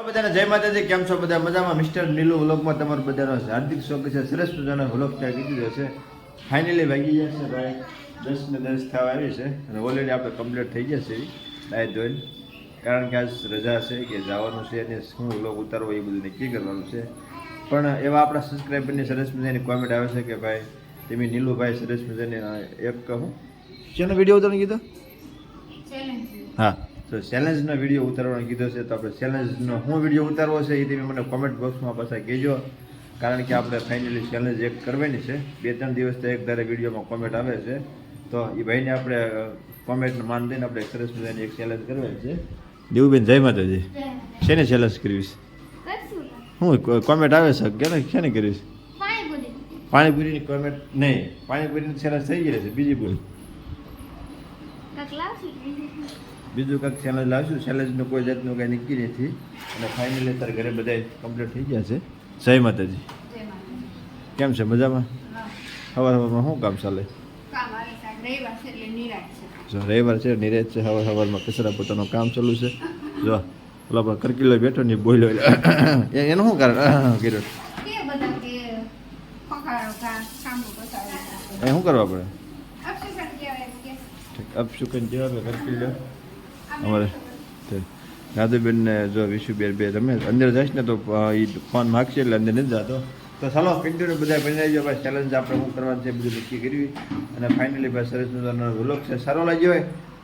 બધાને જય માતાજી. કેમ છો બધા? મજામાં? મિસ્ટર નીલુ વ્લોગમાં તમારું બધાનો હાર્દિક સ્વાગત છે. સરસ મજાનો વ્લોગ ત્યાં કીધી દીધો છે. ફાઇનલી વાગી ગયા છે ભાઈ 10 ને 10 થવા આવી છે અને ઓલરેડી આપણે કમ્પ્લીટ થઈ ગયા છે ડાયટ જોઈને, કારણ કે આજ રજા છે કે જવાનું છે અને શું વ્લોગ ઉતારવો એ બધું નક્કી કરવાનું છે. પણ એવા આપણા સબસ્ક્રાઈબરની સરસ મજાની કોમેન્ટ આવે છે કે ભાઈ તમે નીલુભાઈ સરસ મજાની એક કહું શેનો વિડીયો ઉતારવાનું કીધો? હા, તો ચેલેન્જનો વિડીયો ઉતારવાનો કીધો છે. તો આપણે ચેલેન્જનો શું વિડીયો ઉતારવો છે એ તમે મને કોમેન્ટ બોક્સમાં પાછા કહેજો, કારણ કે આપણે ફાઇનલી ચેલેન્જ એક કરવાની છે. 2-3 દિવસથી એક ધારે વિડીયોમાં કોમેન્ટ આવે છે, તો એ ભાઈને આપણે કોમેન્ટનું માન દઈને આપણે સરસ મજાની એક ચેલેન્જ કરવાની છે. દેવુબેન જય માતાજી. શેને ચેલેન્જ કરવીશ? હું કોમેન્ટ આવે છે કે શેને કરવીશ? પાણીપુરીની કોમેન્ટ નહીં, પાણીપુરીની ચેલેન્જ થઈ ગઈ છે. બીજી બોલ, બીજું કંઈક ચેલેન્જ લાવશું. ચેલેન્જનું કોઈ જાતનું કંઈ નક્કી નથી અને ફાઇનલી અત્યારે ઘરે બધા કમ્પ્લીટ થઈ ગયા છે. જય માતાજી. કેમ છે? મજામાં? સવારમાં શું કામ ચાલે? જો રવિવાર છે, નિરાજ છે. સવારમાં કચરા પોતાનું કામ ચાલુ છે. જો ઓલા પણ કરકીલો બેઠો ને બોલ્યો એનું શું કારણ કર્યું? એ શું કરવા પડે? અપશુકન જેવા કરકીલો અમારે દાદુબેનને જો વિશુબેન બે રમે અંદર જઈશ ને તો એ ફોન માગશે એટલે અંદર નથી જતો. તો ચાલો કન્ટિન્યુ બધા બનાવી દો ભાઈ. ચેલેન્જ આપણે શું કરવાનું છે બધું નક્કી કરવી અને ફાઇનલી ભાઈ સરસ મજાનો વ્લોગ છે. સારો લાગ્યો હોય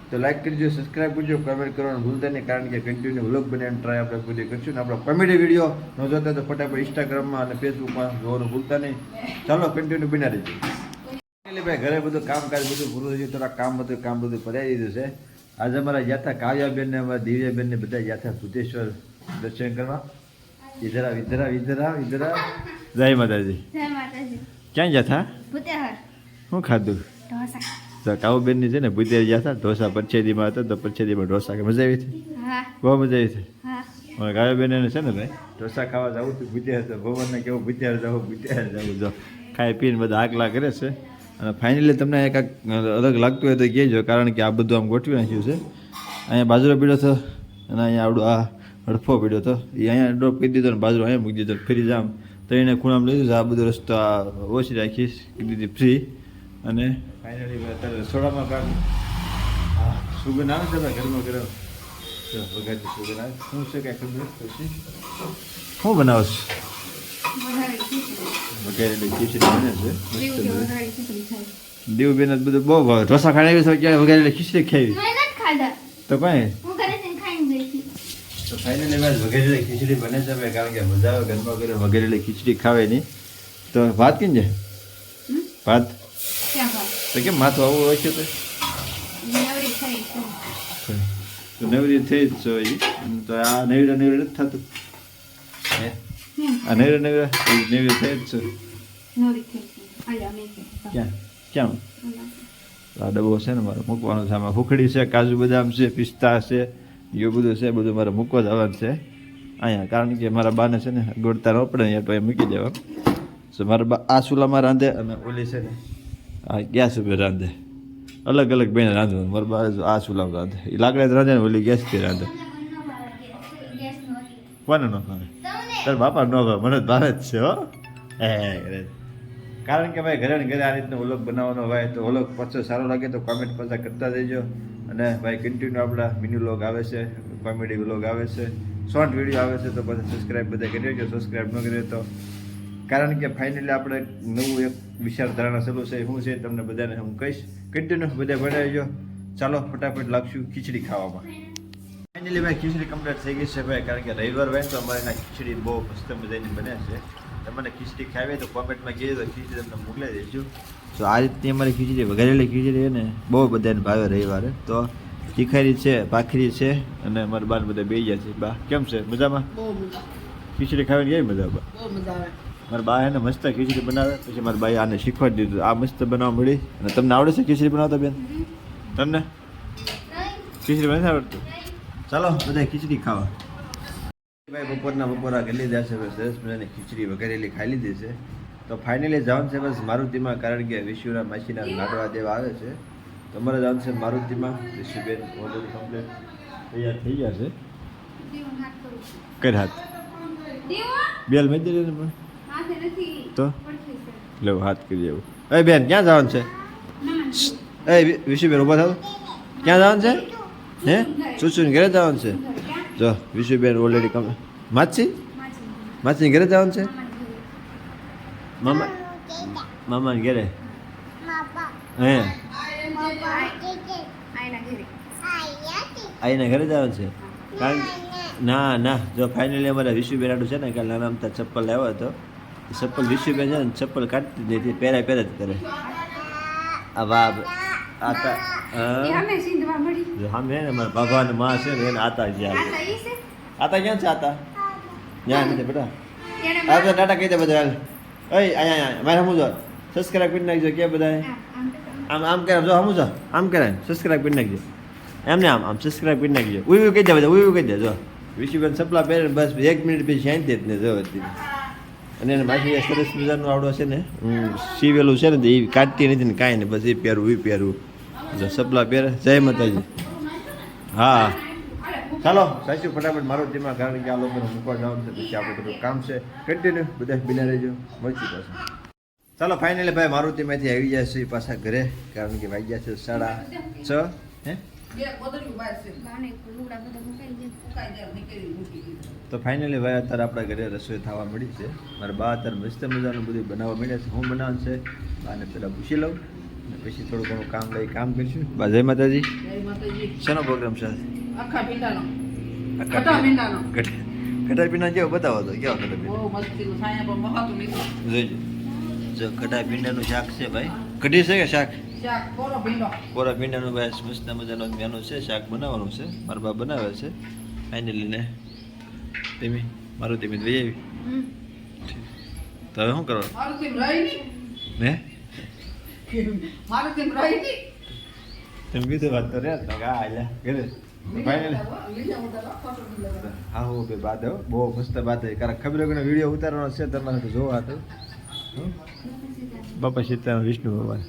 તો લાઈક કરજો, સબસ્ક્રાઈબ કરજો, કમેન્ટ કરવાનું ભૂલતા નહીં, કારણ કે કન્ટિન્યુ વ્લોગ બનાવીને ટ્રાય આપણે પૂરી કરીશું. ને આપણો કોમેડી વિડીયો ન જોતા તો ફટાફટ ઇન્સ્ટાગ્રામમાં અને ફેસબુકમાં જોવાનું ભૂલતા નહીં. ચાલો કન્ટિન્યુ બનાવી દેજો. ભાઈ ઘરે બધું કામકાજ બધું પૂરું થઈ ગયું. થોડા કામ બધું પતાવી દીધું છે. આજે અમારા ગયા હતા કાવ્યાબેન ને અમારા દિવ્યાબેન ને બધા ગયા હતા ભૂતેશ્વર દર્શન કરવા. ઇધર આવ. જય માતાજી. ક્યાં ગયા હતા? શું ખાધું? તો કાવ્યાબેન ની છે ને ભૂતેર ગયા હતા. ઢોસા પરછેદીમાં હતા તો પરછેદીમાં ઢોસા મજા આવી હતી? બહુ મજા આવી હતી. કાવ્યાબેન ને છે ને ભાઈ ઢોસા ખાવા જવું હતું ભૂતેર. તો ભગવાનને કેવું ભૂતેર જવું જો ખાઈ પીને બધા આગલા કરે છે. અને ફાઇનલી તમને એક અલગ લાગતું હોય તો કહેજો, કારણ કે આ બધું આમ ગોઠવી નાખ્યું છે. અહીંયા બાજરો પીડ્યો હતો અને અહીંયા આવડો આ હડફો પીડ્યો હતો, એ અહીંયા ડ્રોપ કરી દીધો ને બાજરો અહીંયા મૂકી દીધો. ફ્રી જામ તો એને ખૂણામાં લીધું છે. આ બધો રસ્તો આ ઓછી રાખીશ કીધી હતી ફ્રી. અને ફાઇનલી અત્યારે રસોડામાં કાંક સુગંધ આવે છે ભાઈ ઘરમાં ગરમ વગાડતી સુગંધ આવે. શું છે કાંઈ ખબર પછી શું બનાવો છો? વઘારેલી ખીચડી બને છે. દેવબેન બધું બહુ ભાવે. ઢોસા ખાઈ આવી છે ક્યારે વઘારેલી ખીચડી ખાવી તો કઈ તો ફાઇનલી ભાઈ વઘારેલી ખીચડી બને છે ભાઈ, કારણ કે મજા આવે ઘરમાં ઘરે વઘારેલી ખીચડી ખાવે નહીં. તો ભાત કેમ છે? ભાત તો કેમ માથું આવું હોય છે? તો નવરી થઈ જ છો તો આ નવરા નથી થતું હે? આ નવરા થઈ જ છે. ક્યાં આ ડબ્બો છે ને મારે મૂકવાનો છે. આમાં હુખડી છે, કાજુ બદામ છે, પિસ્તા છે, એવું બધું છે. બધું મારે મૂકવા જવાનું છે અહીંયા, કારણ કે મારા બાને છે ને ગોળતા ન પડે અહીંયા તો એ મૂકી દેવા. તો મારા બા આ ચૂલામાં રાંધે અને ઓલી છે ને આ ગેસ ઉપર રાંધે. અલગ અલગ બેને રાંધવાનું. મારા બા આ ચૂલામાં રાંધે, એ લાકડા રાંધે ને ઓલી ગેસથી રાંધે. કોને ન ભાવે? તારે બાપા ન ભાવે, મને ભાવે જ છે હો. કારણ કે ભાઈ ઘરે ને ઘરે આ રીતનો વ્લોગ બનાવવાનો હોય તો વ્લોગ પાછો સારો લાગે તો કોમેન્ટ પાછા કરતા જજો. અને ભાઈ કન્ટિન્યુ આપણા મિની વ્લોગ આવે છે, કોમેડી વ્લોગ આવે છે, શોર્ટ વિડીયો આવે છે, તો પછી સબસ્ક્રાઈબ બધા કરી દેજો. સબસ્ક્રાઈબ ન કરીએ તો, કારણ કે ફાઇનલી આપણે નવું એક વિચારધારણા ચાલુ છે. શું છે તમને બધાને હું કહીશ. કન્ટિન્યુ બધા બનાવીજો. ચાલો ફટાફટ લાગશું ખીચડી ખાવામાં. ફાઇનલી ભાઈ ખીચડી કમ્પ્લીટ થઈ ગઈ છે ભાઈ, કારણ કે રવિવાર હોય તો અમારે એના ખીચડી બહુ મસ્ત મજાની બને છે. તમને ખીચડી ખાવી તો કોમેન્ટમાં કહેજો તો ખીચડી તમને મોકલી દઈશું. તો આ રીતની અમારી ખીચડી વઘારેલી ખીચડી છે ને બહુ બધાને ભાવે રવિવારે. તો તીખારી છે, ભાખરી છે અને મારા બાર બધા બે ગયા છે. બા કેમ છે? મજામાં? ખીચડી ખાવાની કેવી મજા આવે? મારા બા એને મસ્ત ખીચડી બનાવે. પછી મારા બાએ આને શીખવાડી દીધું આ મસ્ત બનાવવા મળી. અને તમને આવડે છે ખીચડી બનાવતા બેન? તમને ખીચડી બનાવતા આવડતું? ચાલો બધા ખીચડી ખાવા. ભાઈ બપોરા કરી લીધા છે. સરસ મજાની ખીચડી વઘારેલી ખાઈ લીધી છે. તો ફાઇનલી જવાનું છે બસ મારુતિમાં, કારણ કે વિશુના માસીના લાડવા દેવા આવે છે. તમારે જવાનું છે મારુતિમાં. વિશુબેન ઓલરેડી કમ્પ્લીટ તૈયાર થઈ ગયા છે. કર હાથ બેલ મેં દે ને પણ તો લો હાથ કરી દેવું. એ બેન ક્યાં જવાનું છે? એ વિશુબેન ઊભા થાવ. ક્યાં જવાનું છે? હે ચૂચુને ઘરે જવાનું છે. જો વિશુબેન ઓલરેડી કમ માછી ઘરે જવાનું છે. મામાને ઘરે હે આઈના ઘરે જવાનું છે. કારણ ના જો ફાઇનલી અમારા વિશુબેન આડું છે ને કાલે નાના અમતા ચપ્પલ લાવ્યો હતો. ચપ્પલ વિશુબેન છે ને ચપ્પલ કાઢતી જ નથી, પહેરા જ કરે. આ વાહ આતા સામે ને મારા બાબાને માં છે ને એને આતા ગયા. આતા ક્યાં છે? આતા ત્યાં નથી બેટા. આ તો ટાટા કહી દે બધા. ઓય અહીંયા મારે સમજો સબસ્ક્રાઈબ કરી નાખજો કે બધા આમ કરે. જો સમજો આમ કરે સબસ્ક્રાઈબ કરી નાખજો. એમને આમ સબસ્ક્રાઈબ કરી નાખજો. ઉઈ કહી દે બધા ઉઈ કહી દે. જો વિશુબેન ચપલા પહેરે બસ 1 મિનિટ પછી શાંતિ જ ને જો હતી. અને એને માસી સરસ મજાનું આવડો છે ને સીવેલું છે ને એ કાઢતી નથી ને કાંઈ નહીં, બસ એ પહેરવું એ પહેરવું. જો સપલા પહેરે. જય માતાજી. હા ચાલો સાચું ફટાફટ મારો તેમાં, કારણ કે આ લોકોને મૂકવા જવાનું છે પછી આપણે બધું કામ છે. કન્ટિન્યુ બધા બિના રહેજો, મળશું પાછું. ચાલો ફાઇનલી ભાઈ મારુતિમાંથી આવી જાય છે પાછા ઘરે, કારણ કે વાગ્યા છે 6:30. હે તો ફાઇનલી ભાઈ અત્યારે આપણા ઘરે રસોઈ થવા મળી છે. મારા બા અત્યારે મસ્ત મજાનું બધું બનાવવા મળ્યા છે. હું બનાવવાનું છે બાને પેલા પૂછી લઉં અને પછી થોડું ઘણું કામ લઈ કામ કરીશું. બા જય માતાજી. શેનો પ્રોગ્રામ છે? આખા ભીંડાનો કઢાઈ પીના કેવો બતાવો તો કેવો જોઈજો. જો કઢાઈ ભીંડાનું શાક છે ભાઈ. કઢી છે કે શાક? કોરા ભીંડાનું ભાઈ મસ્ત મજાનો મેનુ છે. શાક બનાવવાનું છે, મારા બા બનાવે છે. ફાઇનલી ને તેમી મારું તેમી લઈ આવી. તો હવે શું કરવાનું? હે તમે કીધું વાત તો રહ્યા હા એટલે ઘરે ફાઇનલી હા હું બે બાદ બહુ મસ્ત બાદ કારણ ખબર કે વિડીયો ઉતારવાનો છે તમારે તો જોવા હતો. બાપા સીતારામ વિષ્ણુ ભગવાન.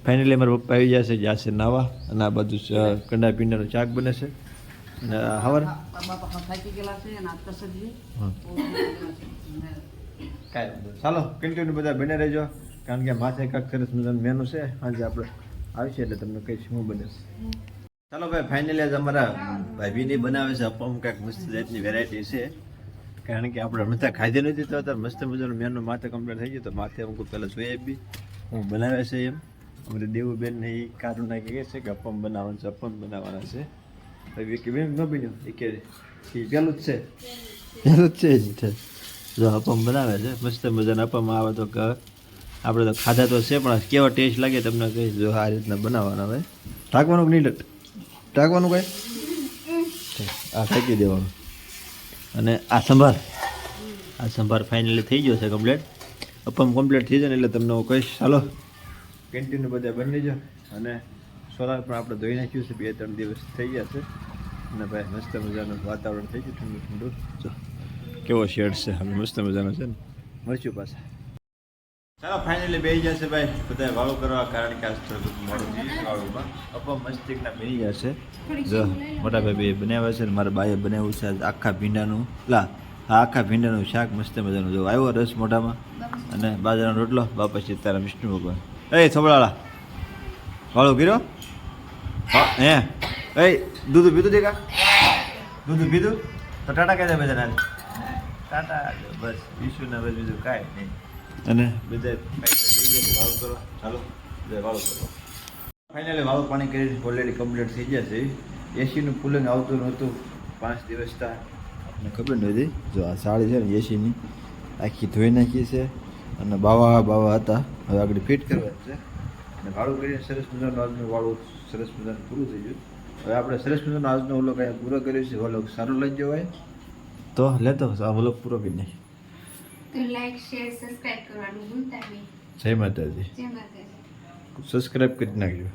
ફાઇનલી મારા પપ્પા આવી જશે, જશે નાવા, અને આ બધું કંડા પીંડાનું શાક બને છે. અને હવાર ચાલો કન્ટિન્યુ બધા બને રહેજો, કારણ કે માથે કાંક સરસ મજાનું મેનુ છે. આજે આપણે આવશે એટલે તમને કહીશ શું બને છે. ચાલો ભાઈ ફાઇનલી આજે અમારા ભાભીની બનાવે છે અપમ, કાંઈક મસ્ત જાતની વેરાયટી છે. કારણ કે આપણે હમણાં ખાધી નથી તો અત્યારે મસ્ત મજાનું મેનુ માથે કમ્પ્લીટ થઈ ગયું. તો માથે અમુક પહેલાં જોઈ આપી હું બનાવે છે એમ. અમારે દેવુબેન ને એ કારું નાખી કહે છે કે અપમ બનાવવાનું છે, અપમ બનાવવાના છે. હવે કે બેન ન બન્યું એ કે પહેલું જ છે. જો અપમ બનાવે છે મસ્ત મજાના અપમ આવે તો આપણે તો ખાધા તો છે પણ કેવો ટેસ્ટ લાગે તમને કહી જો. આ રીતના બનાવવાના હોય. ઢાંકવાનું કે નહીં ઢાંકવાનું કઈ આ ફેંકી દેવાનું. અને આ સંભાર ફાઇનલી થઈ ગયો છે કમ્પ્લીટ. અપમ કમ્પ્લીટ થઈ જાય ને એટલે તમને હું કહીશ. ચાલો કેન્ટીન બધા બની લેજો. અને સોલાર પણ આપણે ધોઈ નાખ્યું છે, 2-3 દિવસ થઈ ગયા છે. અને ભાઈ મસ્ત મજાનું વાતાવરણ થઈ ગયું ઠંડુ ઠંડુ. જો કેવો શેડ છે હવે મસ્ત મજાનો છે ને. મળશું પાછા. ચાલો ફાઇનલી બેસી જશે ભાઈ બધા વાળું કરવા, કારણ કે આજ થોડું મોડું થયું વાળુંમાં. અપમ મસ્તીકના બની જશે. જો મોટા ભાઈ બનાવ્યા છે ને મારા બાએ બનાવ્યું છે આખા ભીંડાનું આખા ભીંડાનું શાક મસ્ત મજાનું. જો આવ્યો રસ મોઢામાં અને બાજરાનો રોટલો. બાપા સીતારામ વિષ્ણુ ભગવાન. એ થોબડાળા વાળું કર્યો હે? એ દૂધ પીધું દેખા? દૂધ પીધું તો ટાટા કહી દે બધા ટાટા. બસ વિશુના બસ બીજું કાંઈ નહીં. અને બધા વાળું કરો. ચાલો બધા વાળું કરો. ફાઇનલી વાળું પાણી કરી ઓલરેડી કમ્પ્લીટ થઈ ગયા છે. એસીનું કુલિંગ આવતું નહોતું 5 દિવસ તા આપણને ખબર નહોતી. જો આ સાડી છે ને એસીની આખી ધોઈ નાખી છે અને બાવા હતા. હવે આગળ ફિટ કરવા છે અને વાળું કરીને સરસ મજાનું આજનું વાળું સરસ મજાનું પૂરું થઈ ગયું. હવે આપણે સરસ મજાનો આજનો વ્લોગ અહીંયા પૂરો કર્યો છે. વ્લોગ સારો લાગ્યો હોય તો લેતો આ વ્લોગ પૂરો કરી નાખી. તો લાઈક શેર સબસ્ક્રાઇબ કરવાનું ભૂલતા નહીં. જય માતાજી. સબસ્ક્રાઇબ કરી નાખજો.